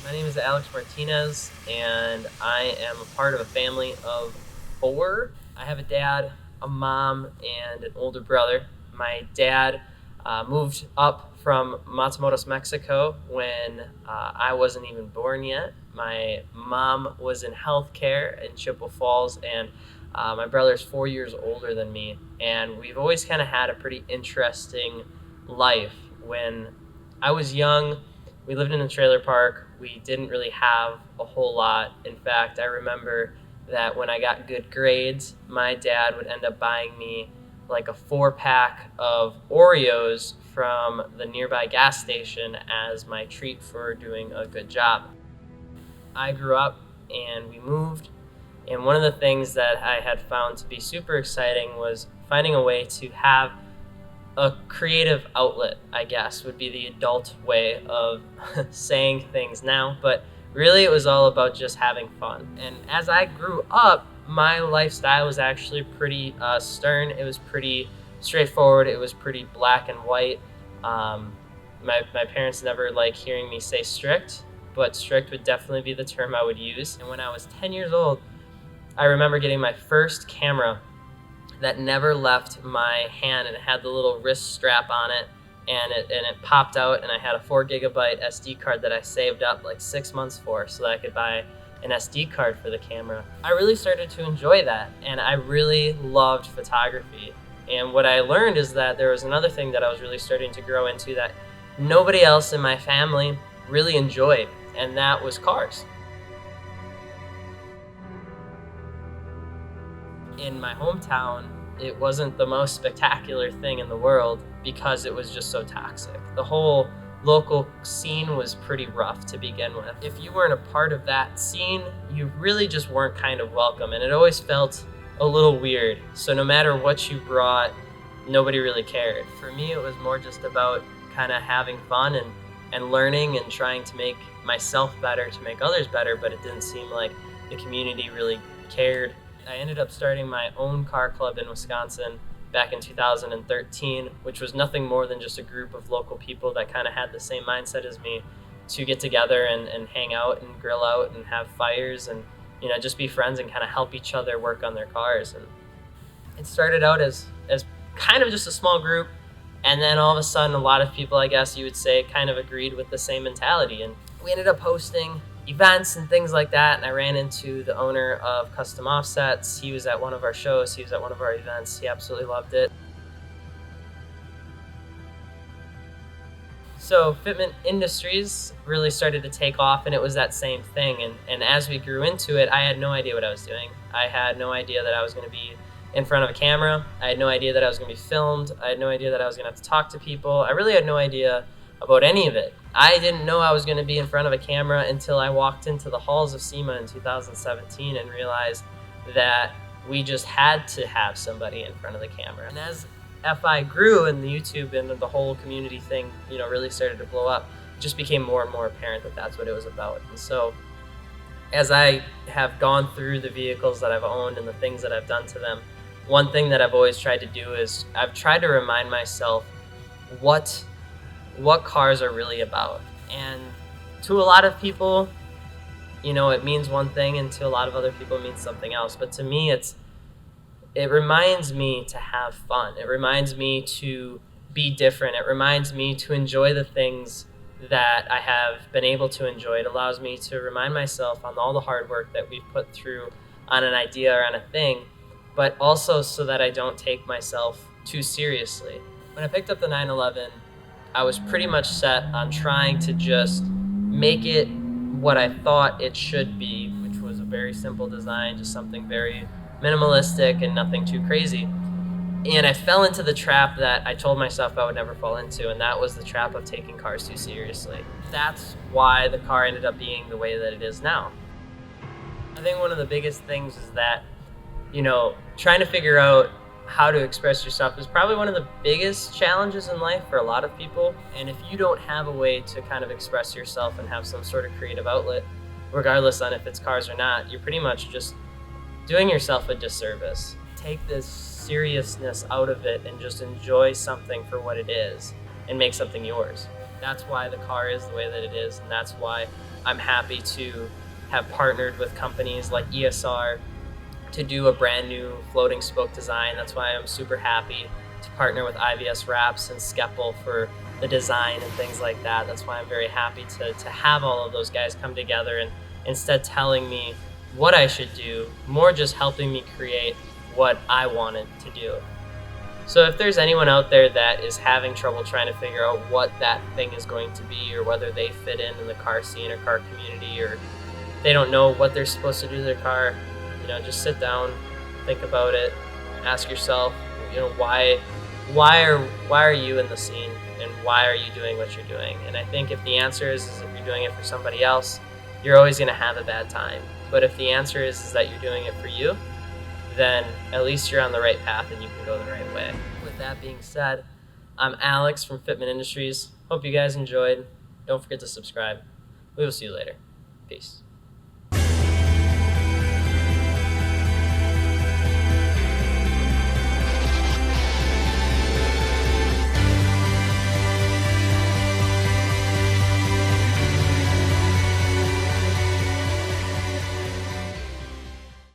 My name is Alex Martinez, and I am a part of a family of four. I have a dad, a mom, and an older brother. My dad moved up from Matamoros, Mexico when I wasn't even born yet. My mom was in healthcare in Chippewa Falls, and my brother's 4 years older than me. And we've always kind of had a pretty interesting life. When I was young, we lived in a trailer park. We didn't really have a whole lot. In fact, I remember that when I got good grades, my dad would end up buying me like a 4 pack of Oreos from the nearby gas station as my treat for doing a good job. I grew up and we moved, and one of the things that I had found to be super exciting was finding a way to have a creative outlet, I guess, would be the adult way of saying things now. But really, it was all about just having fun. And as I grew up, my lifestyle was actually pretty stern. It was pretty straightforward. It was pretty black and white. My parents never liked hearing me say strict, but strict would definitely be the term I would use. And when I was 10 years old, I remember getting my first camera that never left my hand, and it had the little wrist strap on it, and it popped out, and I had a 4 GB SD card that I saved up like 6 months for so that I could buy an SD card for the camera. I really started to enjoy that, and I really loved photography. And what I learned is that there was another thing that I was really starting to grow into that nobody else in my family really enjoyed, and that was cars. In my hometown, it wasn't the most spectacular thing in the world because it was just so toxic. The whole local scene was pretty rough to begin with. If you weren't a part of that scene, you really just weren't kind of welcome, and it always felt a little weird. So no matter what you brought, nobody really cared. For me, it was more just about kind of having fun and learning and trying to make myself better to make others better, but it didn't seem like the community really cared. I ended up starting my own car club in Wisconsin back in 2013, which was nothing more than just a group of local people that kind of had the same mindset as me to get together and hang out and grill out and have fires and just be friends and kind of help each other work on their cars. And it started out as kind of just a small group, and then all of a sudden a lot of people, I guess you would say, kind of agreed with the same mentality, and we ended up hosting events and things like that. And I ran into the owner of Custom Offsets. He was at one of our shows, he was at one of our events. He absolutely loved it. So Fitment Industries really started to take off, and it was that same thing. And as we grew into it, I had no idea what I was doing. I had no idea that I was going to be in front of a camera. I had no idea that I was going to be filmed. I had no idea that I was going to have to talk to people. I really had no idea about any of it. I didn't know I was going to be in front of a camera until I walked into the halls of SEMA in 2017 and realized that we just had to have somebody in front of the camera. And as FI grew and the YouTube and the whole community thing, really started to blow up, it just became more and more apparent that that's what it was about. And so as I have gone through the vehicles that I've owned and the things that I've done to them, one thing that I've always tried to do is I've tried to remind myself what cars are really about. And to a lot of people, it means one thing, and to a lot of other people it means something else. But to me, it reminds me to have fun. It reminds me to be different. It reminds me to enjoy the things that I have been able to enjoy. It allows me to remind myself on all the hard work that we've put through on an idea or on a thing, but also so that I don't take myself too seriously. When I picked up the 911, I was pretty much set on trying to just make it what I thought it should be, which was a very simple design, just something very minimalistic and nothing too crazy. And I fell into the trap that I told myself I would never fall into, and that was the trap of taking cars too seriously. That's why the car ended up being the way that it is now. I think one of the biggest things is that, trying to figure out how to express yourself is probably one of the biggest challenges in life for a lot of people. And if you don't have a way to kind of express yourself and have some sort of creative outlet, regardless on if it's cars or not, you're pretty much just doing yourself a disservice. Take this seriousness out of it and just enjoy something for what it is and make something yours. That's why the car is the way that it is, and that's why I'm happy to have partnered with companies like ESR to do a brand new floating spoke design. That's why I'm super happy to partner with IVS Wraps and Skeppel for the design and things like that. That's why I'm very happy to have all of those guys come together and instead telling me what I should do, more just helping me create what I wanted to do. So if there's anyone out there that is having trouble trying to figure out what that thing is going to be, or whether they fit in the car scene or car community, or they don't know what they're supposed to do to their car, just sit down, think about it, ask yourself, why are you in the scene, and why are you doing what you're doing? And I think if the answer is if you're doing it for somebody else, you're always going to have a bad time. But if the answer is that you're doing it for you, then at least you're on the right path and you can go the right way. With that being said, I'm Alex from Fitment Industries. Hope you guys enjoyed. Don't forget to subscribe. We will see you later. Peace.